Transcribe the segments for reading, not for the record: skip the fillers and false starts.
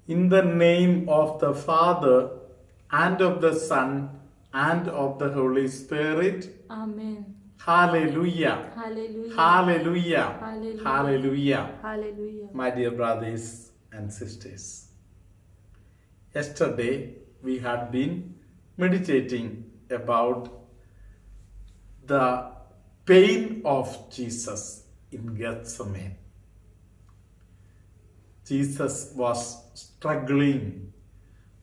In the name of the Father, and of the Son, and of the Holy Spirit. Amen. Hallelujah. Hallelujah. Hallelujah. Hallelujah. Hallelujah. Hallelujah. My dear brothers and sisters, yesterday we had been meditating about the pain of Jesus in Gethsemane. Jesus was struggling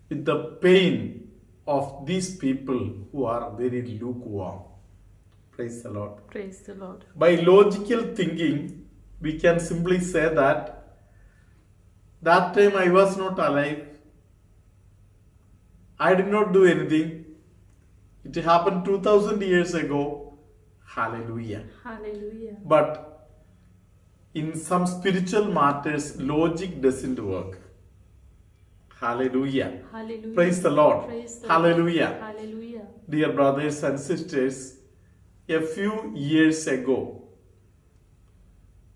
with the pain of these people who are very lukewarm. Praise the Lord. Praise the Lord. By logical thinking, we can simply say that time I was not alive. I did not do anything. It happened 2000 years ago. Hallelujah. Hallelujah. But in some spiritual matters, logic doesn't work. Hallelujah. Hallelujah. Praise the Lord. Praise the Hallelujah. Lord. Hallelujah. Dear brothers and sisters, a few years ago,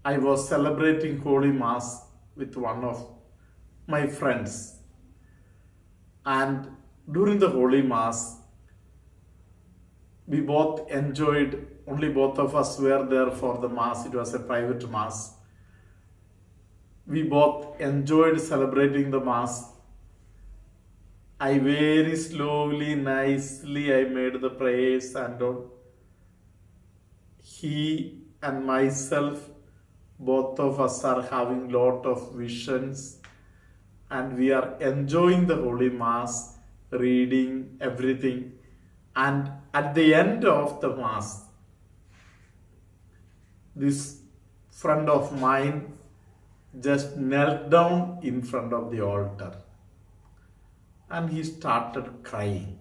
I was celebrating Holy Mass with one of my friends. And during the Holy Mass, we both enjoyed, only both of us were there for the Mass. It was a private Mass. We both enjoyed celebrating the Mass. I very slowly, nicely, I made the prayers and all. He and myself, both of us are having lot of visions and we are enjoying the Holy Mass, reading everything. And at the end of the Mass, this friend of mine just knelt down in front of the altar and he started crying.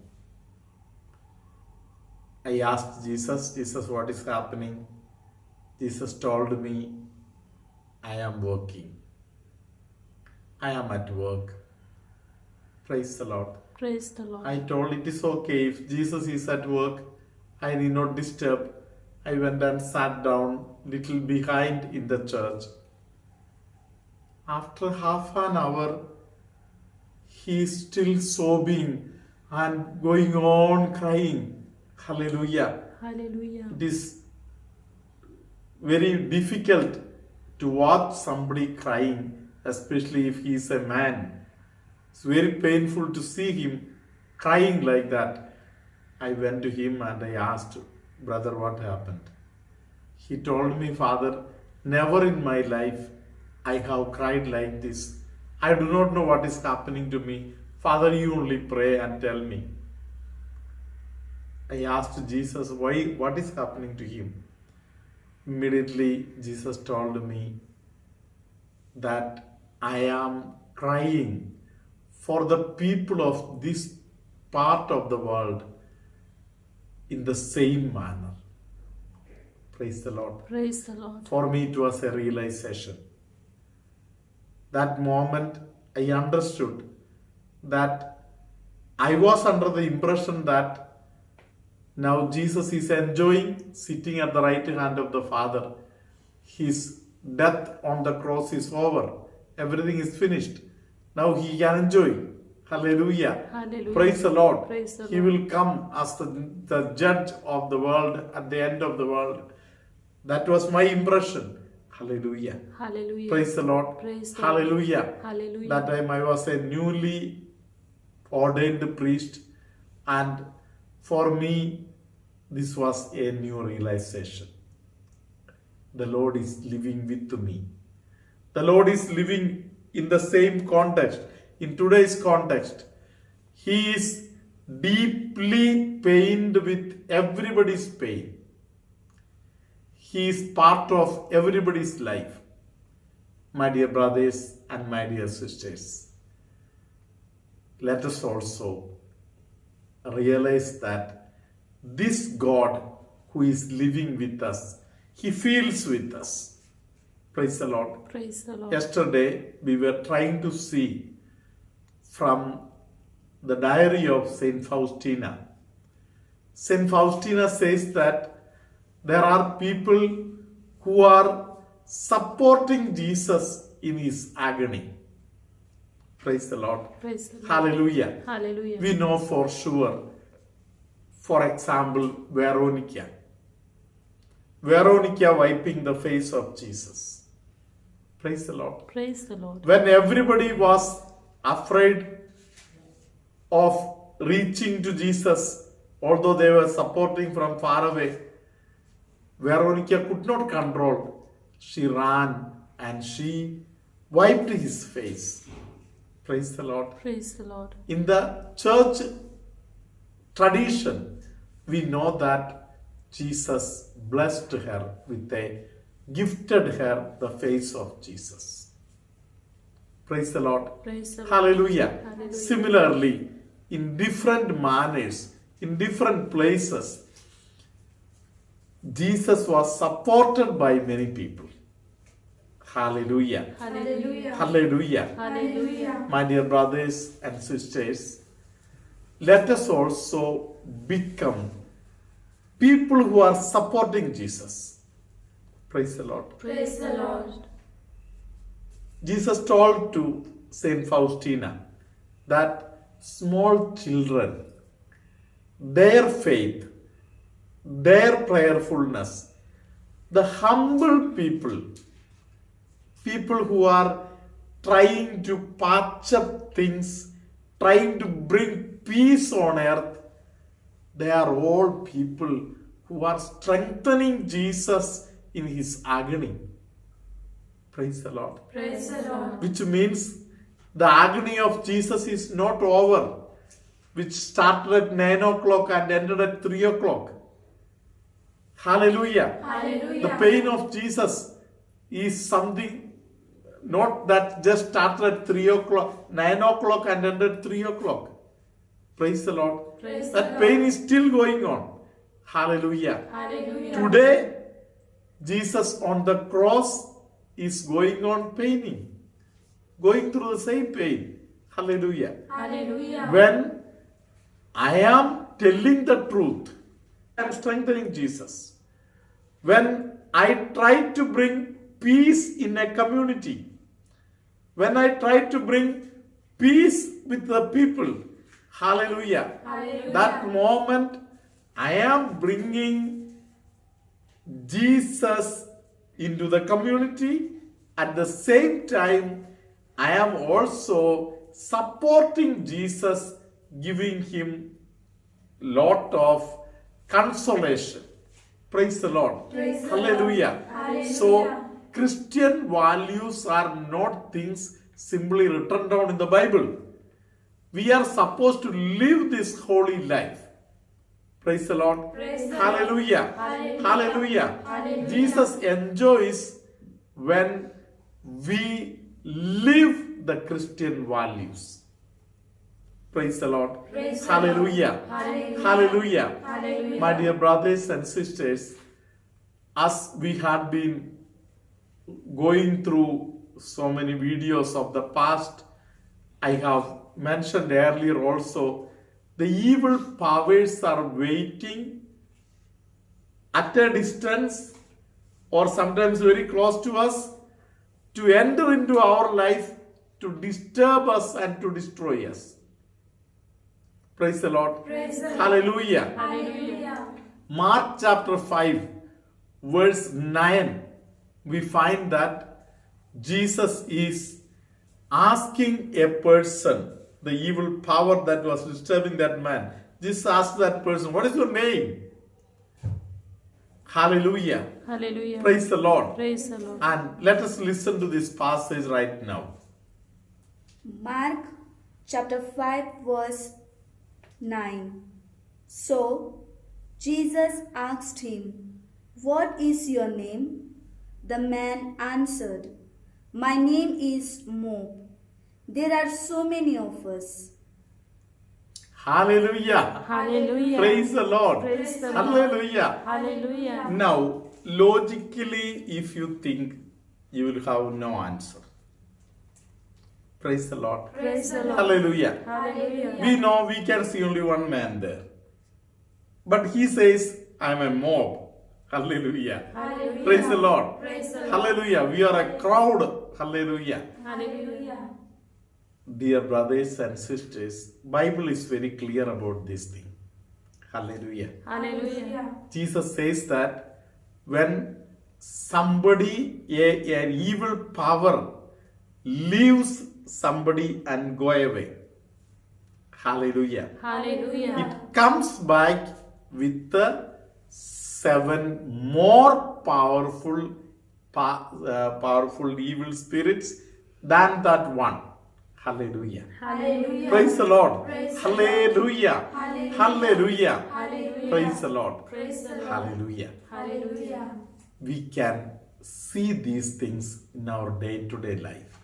I asked Jesus, what is happening? Jesus told me, I am working. I am at work. Praise the Lord. Praise the Lord. I told it is okay if Jesus is at work, I need not disturb. I went and sat down little behind in the church. After half an hour, he is still sobbing and going on crying. Hallelujah. Hallelujah. It is very difficult to watch somebody crying, especially if he is a man. It's very painful to see him crying like that. I went to him and I asked, brother, what happened? He told me, Father, never in my life I have cried like this. I do not know what is happening to me. Father, you only pray and tell me. I asked Jesus, what is happening to him? Immediately, Jesus told me that I am crying for the people of this part of the world in the same manner. Praise the Lord. Praise the Lord. For me, it was a realization. That moment, I understood that I was under the impression that now Jesus is enjoying sitting at the right hand of the Father. His death on the cross is over. Everything is finished. Now he can enjoy. Hallelujah. Hallelujah. Praise the Lord. Praise the He Lord. will come as the judge of the world at the end of the world. That was my impression. Hallelujah. Hallelujah. Praise the Lord. Praise the Hallelujah. Lord. Hallelujah. That time I was a newly ordained priest, and for me, this was a new realization. The Lord is living with me. The Lord is living in the same context, in today's context. He is deeply pained with everybody's pain. He is part of everybody's life. My dear brothers and my dear sisters, let us also realize that this God who is living with us, He feels with us. Praise the Lord. Praise the Lord. Yesterday, we were trying to see from the diary of Saint Faustina. Saint Faustina says that there are people who are supporting Jesus in his agony. Praise the Lord. Praise the Lord. Hallelujah. Hallelujah. We know for sure, for example, Veronica. Veronica wiping the face of Jesus. Praise the Lord. Praise the Lord. When everybody was afraid of reaching to Jesus, although they were supporting from far away, Veronica could not control. She ran and she wiped his face. Praise the Lord. Praise the Lord. In the church tradition, we know that Jesus blessed her with gifted her the face of Jesus. Praise the Lord. Praise the Lord. Hallelujah. Hallelujah. Similarly, in different manners, in different places, Jesus was supported by many people. Hallelujah. Hallelujah. Hallelujah. Hallelujah. My dear brothers and sisters, let us also become people who are supporting Jesus. Praise the Lord. Praise the Lord. Jesus told to Saint Faustina that small children, their faith, their prayerfulness, the humble people who are trying to patch up things, trying to bring peace on earth, they are all people who are strengthening Jesus in his agony. Praise the Lord. Praise the Lord. Which means the agony of Jesus is not over, which started at 9 o'clock and ended at 3 o'clock. Hallelujah. Hallelujah. The pain of Jesus is something not that just started at 3 o'clock, 9 o'clock and ended at 3 o'clock. Praise the Lord. Praise That the pain Lord. is still going on. Hallelujah. Hallelujah. Today, Jesus on the cross is going on paining, going through the same pain. Hallelujah. Hallelujah. When I am telling the truth, I am strengthening Jesus. When I try to bring peace in a community, when I try to bring peace with the people, hallelujah, Hallelujah. that moment I am bringing Jesus into the community. At the same time, I am also supporting Jesus, giving him lot of consolation. Praise the Lord. Praise the Hallelujah. Lord. Hallelujah. So, Christian values are not things simply written down in the Bible. We are supposed to live this holy life. Praise the Lord. Praise the Hallelujah. Hallelujah. Hallelujah. Hallelujah. Jesus enjoys when we live the Christian values. Praise the Lord. Praise the Hallelujah. Lord. Hallelujah. Hallelujah. Hallelujah. My dear brothers and sisters, as we had been going through so many videos of the past, I have mentioned earlier also, the evil powers are waiting at a distance or sometimes very close to us to enter into our life, to disturb us and to destroy us. Praise the Lord. Praise the Lord. Hallelujah. Hallelujah. Mark chapter 5, verse 9, we find that Jesus is asking a person, the evil power that was disturbing that man, Jesus asked that person, what is your name? Hallelujah. Hallelujah. Praise the Lord. Praise the Lord. And let us listen to this passage right now. Mark chapter 5 verse 9. So Jesus asked him, "What is your name?" The man answered, "My name is Mo. There are so many of us." Hallelujah. Hallelujah. Praise the Lord. Praise the Lord. Hallelujah. Hallelujah. Now, logically, if you think, you will have no answer. Praise the Lord. Praise the Lord. Hallelujah. Hallelujah. We know we can see only one man there. But he says, I'm a mob. Hallelujah. Hallelujah. Praise the Lord. Praise the Lord. Hallelujah. We are a crowd. Hallelujah. Hallelujah. dear brothers and sisters, Bible is very clear about this thing. Hallelujah. Hallelujah. Jesus says that when somebody, an evil power, leaves somebody and go away, hallelujah, Hallelujah. it comes back with the 7 more powerful evil spirits than that one. Hallelujah. Hallelujah. Praise the Lord. Praise the Hallelujah. Hallelujah. Hallelujah. Hallelujah. Praise the Lord. Praise the Lord. Hallelujah. Hallelujah. We can see these things in our day-to-day life.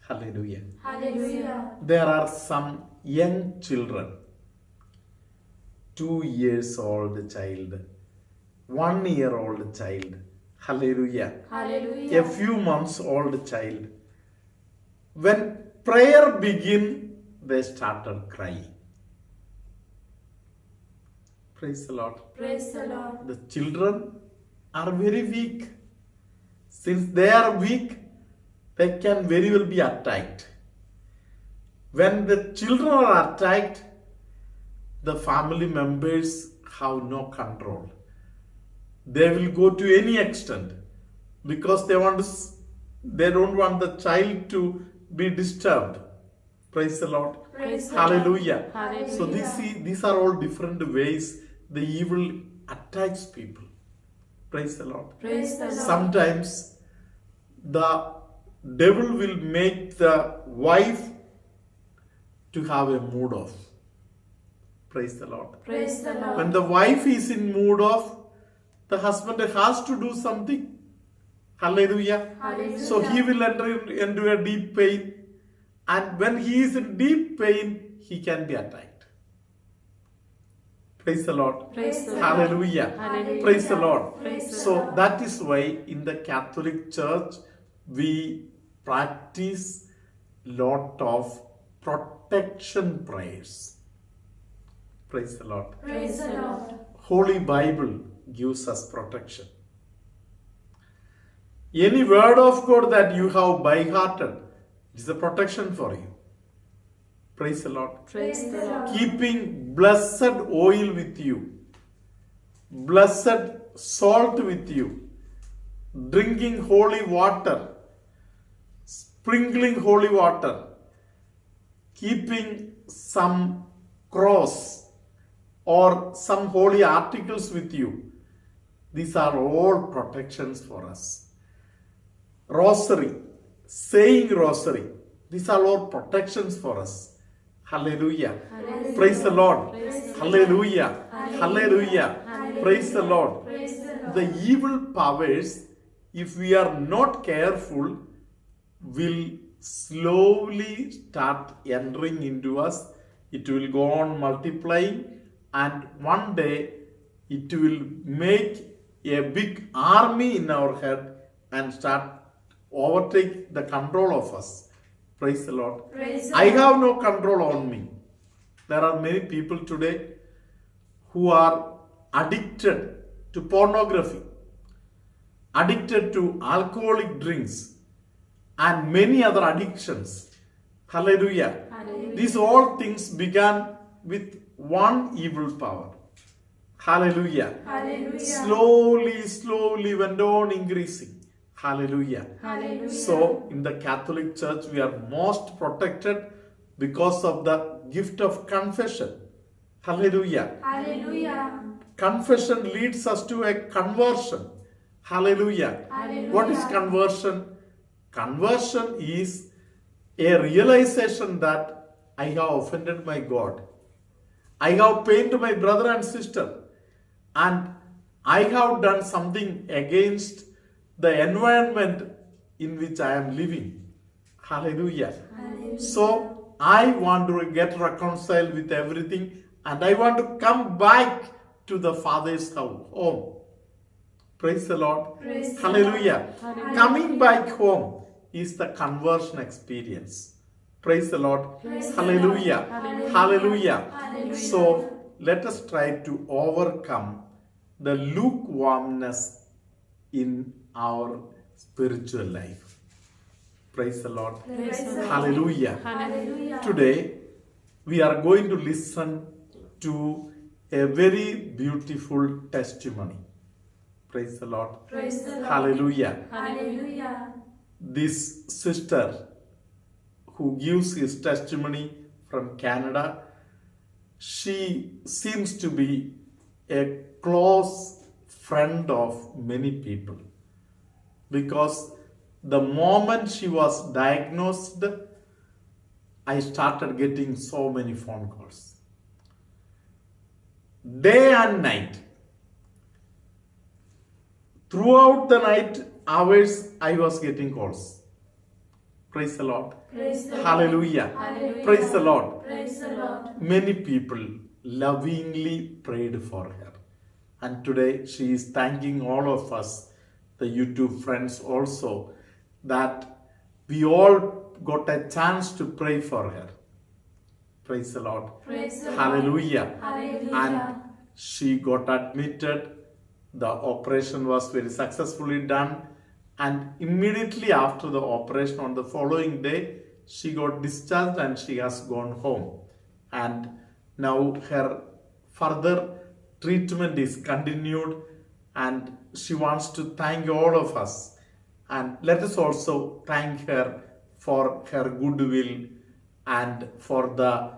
Hallelujah. Hallelujah. There are some young children, 2 years old child, 1 year old child, hallelujah, Hallelujah. a few months old child. When prayer began, they started crying. Praise the Lord. Praise the Lord. The children are very weak. Since they are weak, they can very well be attacked. When the children are attacked, the family members have no control. They will go to any extent because they don't want the child to be disturbed. Praise the Lord. Praise the Hallelujah. Hallelujah. So these are all different ways the evil attacks people. Praise the Lord. Praise the Lord. Sometimes the devil will make the wife to have a mood off. Praise the Lord. Praise the Lord. When the wife is in mood off, the husband has to do something. Hallelujah. Hallelujah. So he will enter into a deep pain. And when he is in deep pain, he can be attacked. Praise the Lord. Praise the Lord. Hallelujah. Hallelujah. Praise the Lord. Praise the So Lord. that is why in the Catholic Church we practice lot of protection prayers. Praise the Lord. Praise the Lord. Holy Bible gives us protection. Any word of God that you have by hearted is a protection for you. Praise the Lord. Praise the Lord. Keeping blessed oil with you, blessed salt with you, drinking holy water, sprinkling holy water, keeping some cross or some holy articles with you. These are all protections for us. Rosary, saying rosary, these are all protections for us. Hallelujah. Hallelujah. Praise the Lord. Praise the Hallelujah. Hallelujah. Hallelujah. Hallelujah. Praise the Lord. Praise the Lord. The evil powers, if we are not careful, will slowly start entering into us. It will go on multiplying, and one day it will make a big army in our head and start overtake the control of us. Praise the Lord. Praise the I Lord. have no control on me. There are many people today who are addicted to pornography, addicted to alcoholic drinks, and many other addictions. Hallelujah. Hallelujah. These all things began with one evil power. Hallelujah. Hallelujah. Slowly went on increasing. Hallelujah. Hallelujah. So, in the Catholic Church, we are most protected because of the gift of confession. Hallelujah. Hallelujah. Confession leads us to a conversion. Hallelujah. Hallelujah. What is conversion? Conversion is a realization that I have offended my God. I have pained my brother and sister. And I have done something against the environment in which I am living. Hallelujah. Hallelujah. So I want to get reconciled with everything, and I want to come back to the Father's home. Praise the Lord. Praise the Hallelujah. Lord. Hallelujah. Coming back home is the conversion experience. Praise the Lord. Praise the Hallelujah. Lord. Hallelujah. Hallelujah. Hallelujah. So let us try to overcome the lukewarmness in our spiritual life. Praise the Lord. Praise the Lord. Hallelujah. Hallelujah. Today, we are going to listen to a very beautiful testimony. Praise the Lord. Praise the Lord. Hallelujah. Hallelujah. This sister who gives his testimony from Canada, she seems to be a close friend of many people, because the moment she was diagnosed, I started getting so many phone calls. Day and night. Throughout the night hours, I was getting calls. Praise the Lord. Praise the Lord. Hallelujah. Hallelujah. Praise the Lord. Praise the Lord. Many people lovingly prayed for her. And today she is thanking all of us, the YouTube friends also, that we all got a chance to pray for her. Praise the Lord. Praise the Lord. Hallelujah. Hallelujah. And she got admitted. The operation was very successfully done. And immediately after the operation, on the following day, she got discharged and she has gone home. And now her further treatment is continued, and she wants to thank all of us. And let us also thank her for her goodwill and for the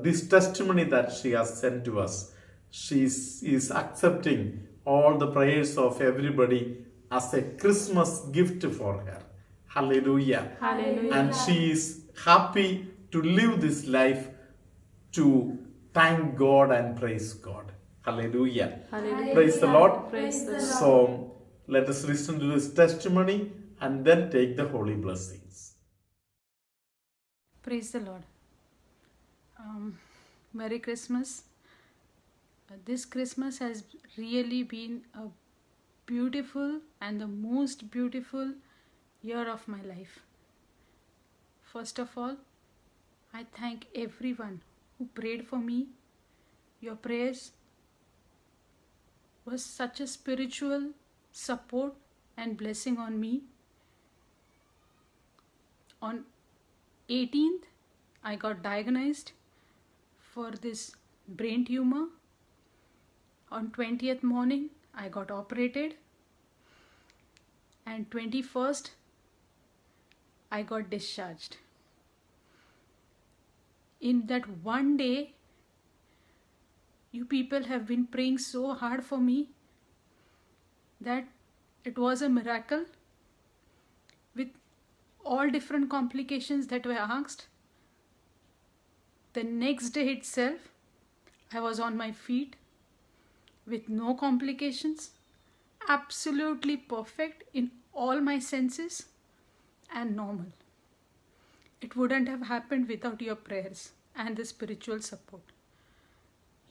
this testimony that she has sent to us. She is accepting all the prayers of everybody as a Christmas gift for her. Hallelujah. Hallelujah. And she is happy to live this life to thank God and praise God. Hallelujah. Hallelujah. Praise the Lord. Praise the Lord. So let us listen to this testimony and then take the holy blessings. Praise the Lord. Merry Christmas. This Christmas has really been a beautiful and the most beautiful year of my life. First of all, I thank everyone who prayed for me. Your prayers was such a spiritual support and blessing on me. On 18th, I got diagnosed for this brain tumor. On 20th morning, I got operated. And 21st, I got discharged. In that one day, you people have been praying so hard for me that it was a miracle. With all different complications that were asked, the next day itself, I was on my feet with no complications, absolutely perfect in all my senses and normal. It wouldn't have happened without your prayers and the spiritual support.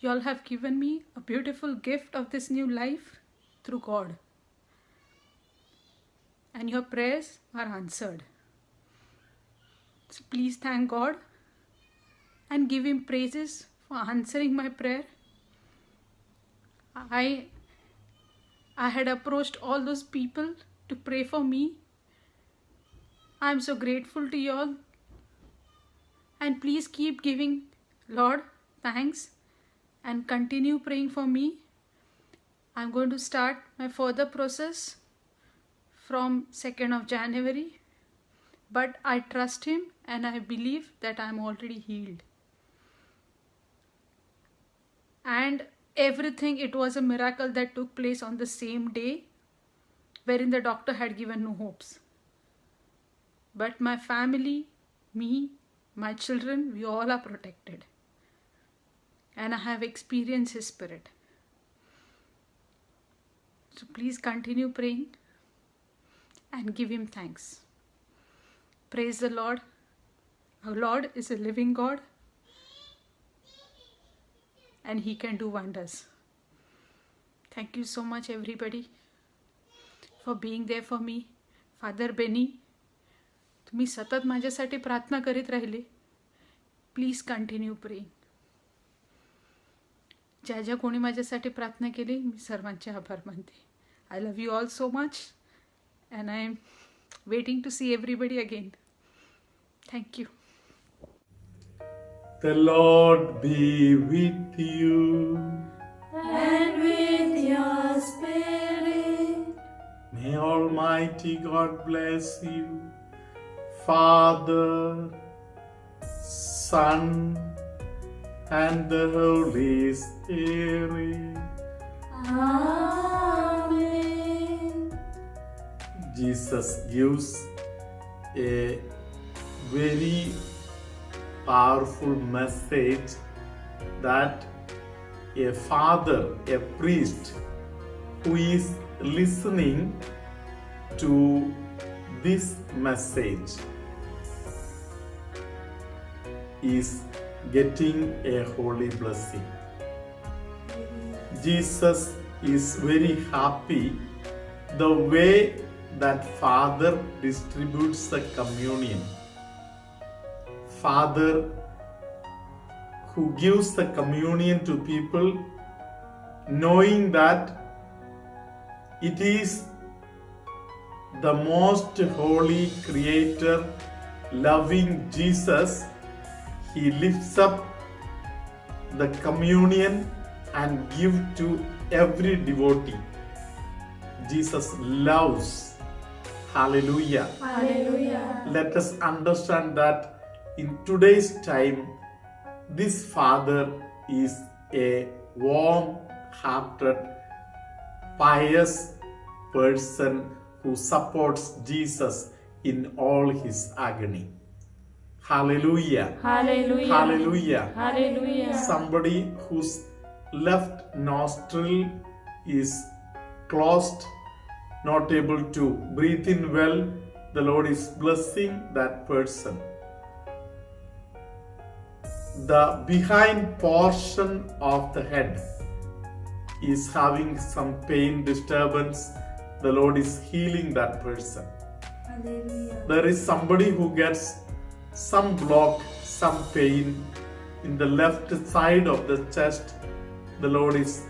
You all have given me a beautiful gift of this new life through God. And your prayers are answered. So please thank God and give Him praises for answering my prayer. I had approached all those people to pray for me. I am so grateful to you all. And please keep giving Lord thanks and continue praying for me. I'm going to start my further process from 2nd of January. But I trust Him and I believe that I'm already healed. And everything, it was a miracle that took place on the same day, wherein the doctor had given no hopes. But my family, me, my children, we all are protected. And I have experienced His Spirit. So please continue praying and give Him thanks. Praise the Lord. Our Lord is a living God. And He can do wonders. Thank you so much everybody for being there for me. Father Benny, तुम्ही सतत माझ्यासाठी प्रार्थना करीत राहिले. Please continue praying. ज्या ज्या कोणी माझ्यासाठी प्रार्थना केली, मी सर्वांचे आभार मानते. I love you all so much. And I am waiting to see everybody again. Thank you. The Lord be with you. And with your spirit. May Almighty God bless you, Father, Son, and the Holy Spirit. Amen. Jesus gives a very powerful message that a father, a priest who is listening to this message is getting a holy blessing. Jesus is very happy the way that Father distributes the communion. Father who gives the communion to people, knowing that it is the most holy creator, loving Jesus. He lifts up the communion and gives to every devotee. Jesus loves. Hallelujah. Hallelujah. Let us understand that in today's time, this Father is a warm-hearted, pious person who supports Jesus in all his agony. Hallelujah. Hallelujah. Hallelujah. Hallelujah. Somebody whose left nostril is closed, not able to breathe in well, the Lord is blessing that person. The behind portion of the head is having some pain disturbance, the Lord is healing that person. Hallelujah. There is somebody who gets some block, some pain in the left side of the chest, the Lord is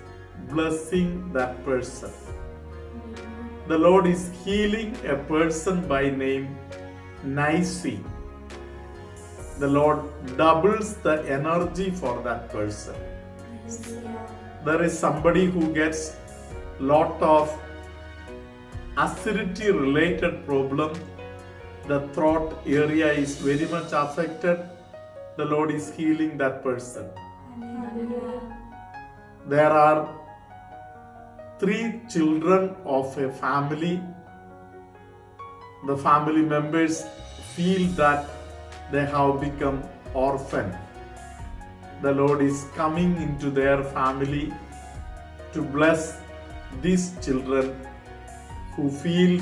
blessing that person. The Lord is healing a person by name Nicey. The Lord doubles the energy for that person. There is somebody who gets lot of acidity related problem. The throat area is very much affected. The Lord is healing that person. Hallelujah. There are 3 children of a family. The family members feel that they have become orphan. The Lord is coming into their family to bless these children who feel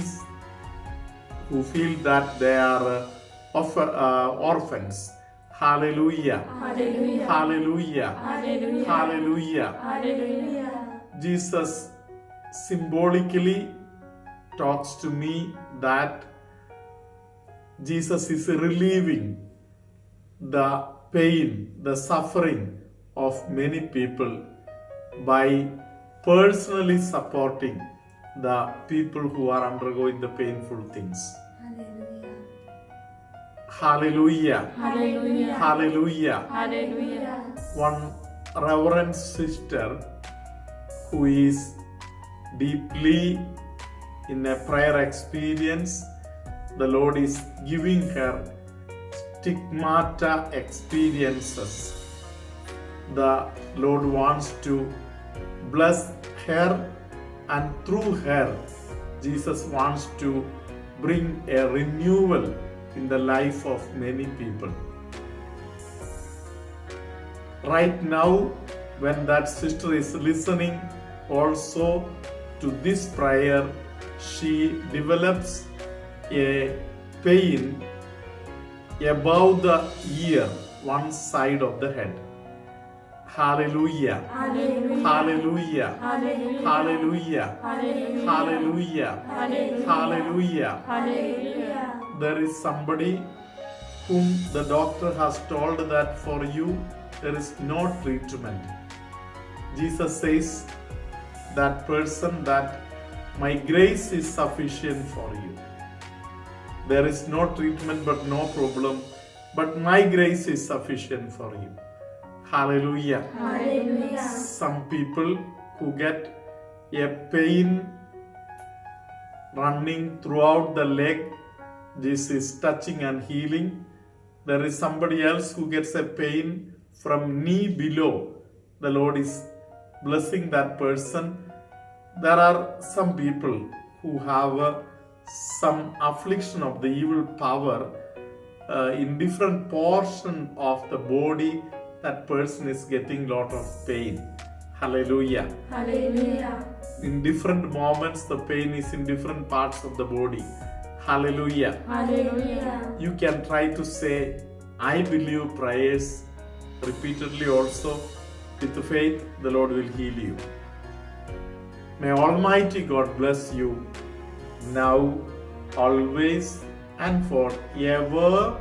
that they are orphans. Hallelujah. Hallelujah. Hallelujah. Hallelujah. Hallelujah. Hallelujah. Jesus symbolically talks to me that Jesus is relieving the pain, the suffering of many people by personally supporting the people who are undergoing the painful things. Hallelujah. Hallelujah. Hallelujah. Hallelujah. Hallelujah. One reverend sister who is deeply in a prayer experience, the Lord is giving her stigmata experiences. The Lord wants to bless her, and through her, Jesus wants to bring a renewal in the life of many people. Right now, when that sister is listening also to this prayer, she develops a pain above the ear, one side of the head. Hallelujah. Hallelujah. Hallelujah. Hallelujah. Hallelujah. Hallelujah. Hallelujah. Hallelujah. Hallelujah. Hallelujah. There is somebody whom the doctor has told that for you there is no treatment. Jesus says that person that my grace is sufficient for you. there is no treatment but no problem, but my grace is sufficient for you. Hallelujah. Hallelujah. Some people who get a pain running throughout the leg, this is touching and healing. There is somebody else who gets a pain from knee below. The Lord is blessing that person. There are some people who have some affliction of the evil power in different portion of the body. That person is getting lot of pain. Hallelujah. Hallelujah. In different moments, the pain is in different parts of the body. Hallelujah. Hallelujah. You can try to say, I believe prayers repeatedly also. With faith, the Lord will heal you. May Almighty God bless you now, always, and forever.